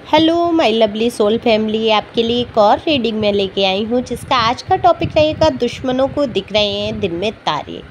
Hello my lovely soul family, आपके लिए एक और रीडिंग में लेके आई हूँ जिसका आज का टॉपिक रहेगा दुश्मनों को दिख रहे हैं दिन में तारे।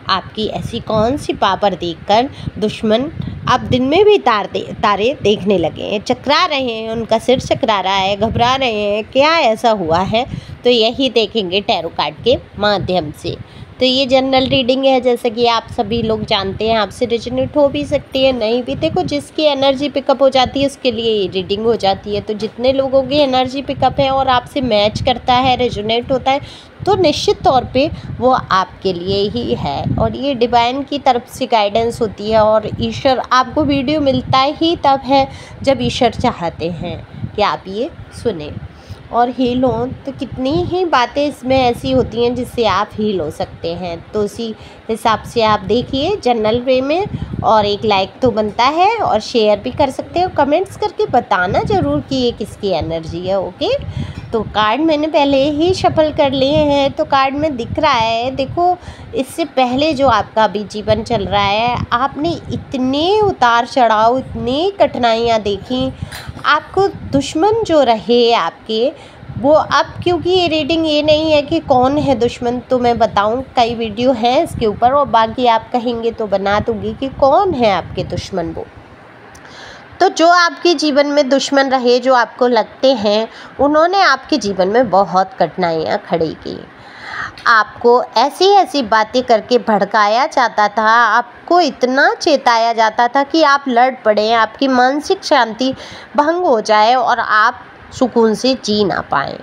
आपकी ऐसी कौन सी पावर देखकर दुश्मन आप दिन में भी तारे देखने लगे हैं, चकरा रहे हैं, उनका सिर चकरा रहा है, घबरा रहे हैं, क्या ऐसा हुआ है? तो यही देखेंगे टैरो कार्ड के माध्यम से। तो ये जनरल रीडिंग है, जैसे कि आप सभी लोग जानते हैं, आपसे रेजोनेट हो भी सकती है, नहीं भी। देखो, जिसकी एनर्जी पिकअप हो जाती है उसके लिए ये रीडिंग हो जाती है। तो जितने लोगों की एनर्जी पिकअप है और आपसे मैच करता है, रेजोनेट होता है, तो निश्चित तौर पे वो आपके लिए ही है। और ये डिवाइन की तरफ से गाइडेंस होती है। और ईश्वर आपको वीडियो मिलता ही तब है जब ईश्वर चाहते हैं कि आप ये सुने और हील हो। तो कितनी ही बातें इसमें ऐसी होती हैं जिससे आप हील हो सकते हैं। तो उसी हिसाब से आप देखिए जनरल वे में, और एक लाइक तो बनता है और शेयर भी कर सकते हो। कमेंट्स करके बताना ज़रूर कि ये किसकी एनर्जी है। ओके, तो कार्ड मैंने पहले ही शफल कर लिए हैं। तो कार्ड में दिख रहा है, देखो, इससे पहले जो आपका अभी जीवन चल रहा है, आपने इतने उतार चढ़ाव, इतनी कठिनाइयाँ देखी। आपको दुश्मन जो रहे आपके, वो अब, क्योंकि ये रीडिंग ये नहीं है कि कौन है दुश्मन, तो मैं बताऊं, कई वीडियो हैं इसके ऊपर, और बाकी आप कहेंगे तो बना दूंगी कि कौन है आपके दुश्मन। वो तो जो आपके जीवन में दुश्मन रहे, जो आपको लगते हैं, उन्होंने आपके जीवन में बहुत कठिनाइयाँ खड़ी की। आपको ऐसी ऐसी बातें करके भड़काया जाता था, आपको इतना चेताया जाता था कि आप लड़ पड़े, आपकी मानसिक शांति भंग हो जाए और आप सुकून से जी ना पाएँ।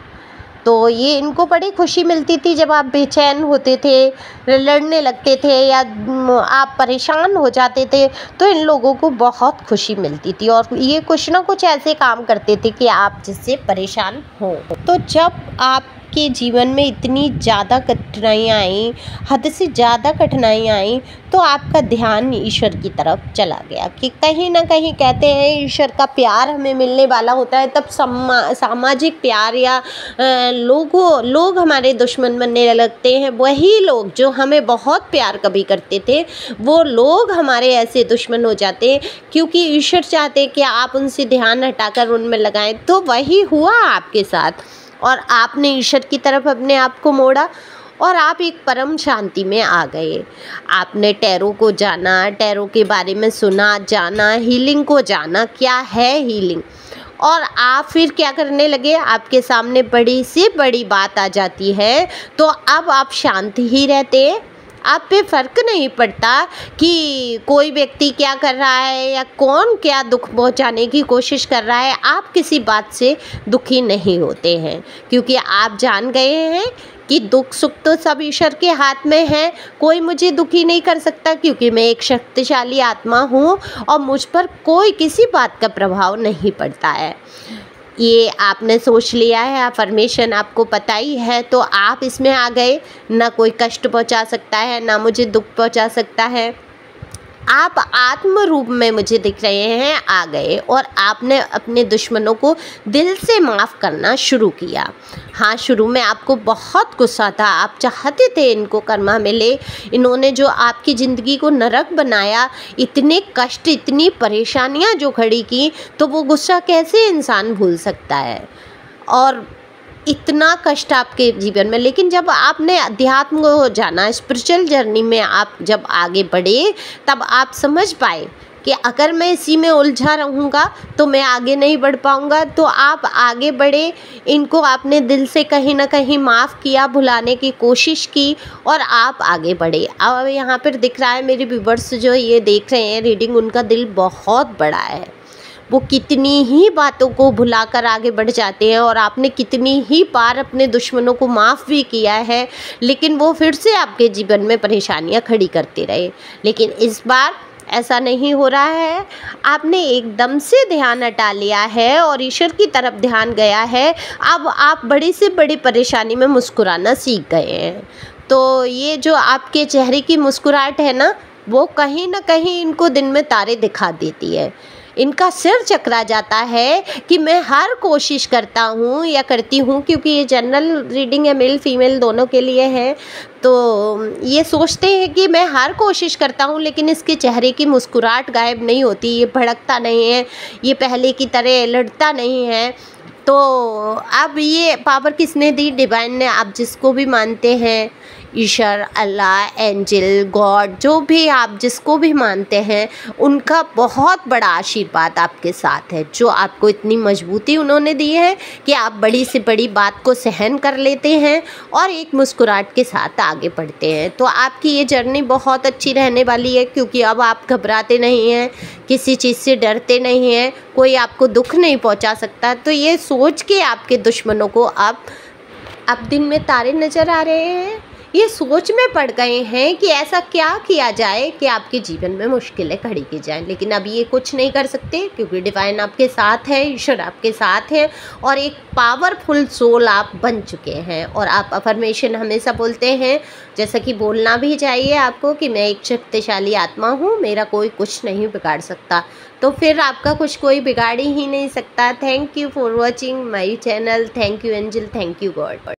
तो ये इनको बड़ी खुशी मिलती थी जब आप बेचैन होते थे, लड़ने लगते थे, या आप परेशान हो जाते थे, तो इन लोगों को बहुत खुशी मिलती थी। और ये कुछ ना कुछ ऐसे काम करते थे कि आप जिससे परेशान हो। तो जब आपके जीवन में इतनी ज़्यादा कठिनाइयाँ आई, हद से ज़्यादा कठिनाइयाँ आई, तो आपका ध्यान ईश्वर की तरफ चला गया कि कहीं ना कहीं कहते हैं ईश्वर का प्यार हमें मिलने वाला होता है, तब सामाजिक प्यार या लोग हमारे दुश्मन बनने लगते हैं। वही लोग जो हमें बहुत प्यार कभी करते थे, वो लोग हमारे ऐसे दुश्मन हो जाते हैं, क्योंकि ईश्वर चाहते हैं कि आप उनसे ध्यान हटाकर उनमें लगाएं। तो वही हुआ आपके साथ, और आपने ईश्वर की तरफ अपने आप को मोड़ा और आप एक परम शांति में आ गए। आपने टैरो को जाना, टैरो के बारे में सुना, जाना, हीलिंग को जाना, क्या है हीलिंग, और आप फिर क्या करने लगे, आपके सामने बड़ी से बड़ी बात आ जाती है, तो अब आप शांत ही रहते हैं। आप पे फ़र्क नहीं पड़ता कि कोई व्यक्ति क्या कर रहा है या कौन क्या दुख पहुंचाने की कोशिश कर रहा है। आप किसी बात से दुखी नहीं होते हैं, क्योंकि आप जान गए हैं कि दुख सुख तो सब ईश्वर के हाथ में है। कोई मुझे दुखी नहीं कर सकता, क्योंकि मैं एक शक्तिशाली आत्मा हूँ और मुझ पर कोई किसी बात का प्रभाव नहीं पड़ता है। ये आपने सोच लिया है, अफर्मेशन आपको पता ही है, तो आप इसमें आ गए। ना कोई कष्ट पहुंचा सकता है, ना मुझे दुख पहुंचा सकता है। आप आत्म रूप में मुझे दिख रहे हैं, आ गए, और आपने अपने दुश्मनों को दिल से माफ़ करना शुरू किया। हाँ, शुरू में आपको बहुत गुस्सा था, आप चाहते थे इनको कर्मा मिले। इन्होंने जो आपकी ज़िंदगी को नरक बनाया, इतने कष्ट, इतनी परेशानियाँ जो खड़ी की, तो वो गुस्सा कैसे इंसान भूल सकता है? और इतना कष्ट आपके जीवन में, लेकिन जब आपने अध्यात्म को जाना, स्पिरिचुअल जर्नी में आप जब आगे बढ़े, तब आप समझ पाए कि अगर मैं इसी में उलझा रहूँगा तो मैं आगे नहीं बढ़ पाऊँगा। तो आप आगे बढ़े, इनको आपने दिल से कहीं ना कहीं माफ़ किया, भुलाने की कोशिश की, और आप आगे बढ़े। अब यहाँ पर दिख रहा है मेरे व्यूअर्स जो ये देख रहे हैं रीडिंग, उनका दिल बहुत बड़ा है। वो कितनी ही बातों को भुलाकर आगे बढ़ जाते हैं, और आपने कितनी ही बार अपने दुश्मनों को माफ़ भी किया है, लेकिन वो फिर से आपके जीवन में परेशानियां खड़ी करते रहे। लेकिन इस बार ऐसा नहीं हो रहा है। आपने एकदम से ध्यान हटा लिया है और ईश्वर की तरफ ध्यान गया है। अब आप बड़ी से बड़ी परेशानी में मुस्कुराना सीख गए हैं। तो ये जो आपके चेहरे की मुस्कुराहट है ना, वो कहीं ना कहीं इनको दिन में तारे दिखा देती है। इनका सिर चकरा जाता है कि मैं हर कोशिश करता हूँ या करती हूँ, क्योंकि ये जनरल रीडिंग है, मेल फीमेल दोनों के लिए है। तो ये सोचते हैं कि मैं हर कोशिश करता हूँ लेकिन इसके चेहरे की मुस्कुराहट गायब नहीं होती, ये भड़कता नहीं है, ये पहले की तरह लड़ता नहीं है। तो अब ये पावर किसने दी? डिवाइन ने। आप जिसको भी मानते हैं, ईश्वर, अल्लाह, एंजल, गॉड, जो भी आप जिसको भी मानते हैं, उनका बहुत बड़ा आशीर्वाद आपके साथ है, जो आपको इतनी मजबूती उन्होंने दी है कि आप बड़ी से बड़ी बात को सहन कर लेते हैं और एक मुस्कुराहट के साथ आगे बढ़ते हैं। तो आपकी ये जर्नी बहुत अच्छी रहने वाली है, क्योंकि अब आप घबराते नहीं हैं, किसी चीज़ से डरते नहीं हैं, कोई आपको दुख नहीं पहुंचा सकता। तो ये सोच के आपके दुश्मनों को अब दिन में तारे नज़र आ रहे हैं, ये सोच में पड़ गए हैं कि ऐसा क्या किया जाए कि आपके जीवन में मुश्किलें खड़ी की जाएं। लेकिन अब ये कुछ नहीं कर सकते, क्योंकि डिवाइन आपके साथ है, ईश्वर आपके साथ है और एक पावरफुल सोल आप बन चुके हैं। और आप अफर्मेशन हमेशा बोलते हैं, जैसा कि बोलना भी चाहिए आपको, कि मैं एक शक्तिशाली आत्मा हूँ, मेरा कोई कुछ नहीं बिगाड़ सकता। तो फिर आपका कुछ कोई बिगाड़ ही नहीं सकता। Thank you for watching my channel. Thank you angel, thank you God.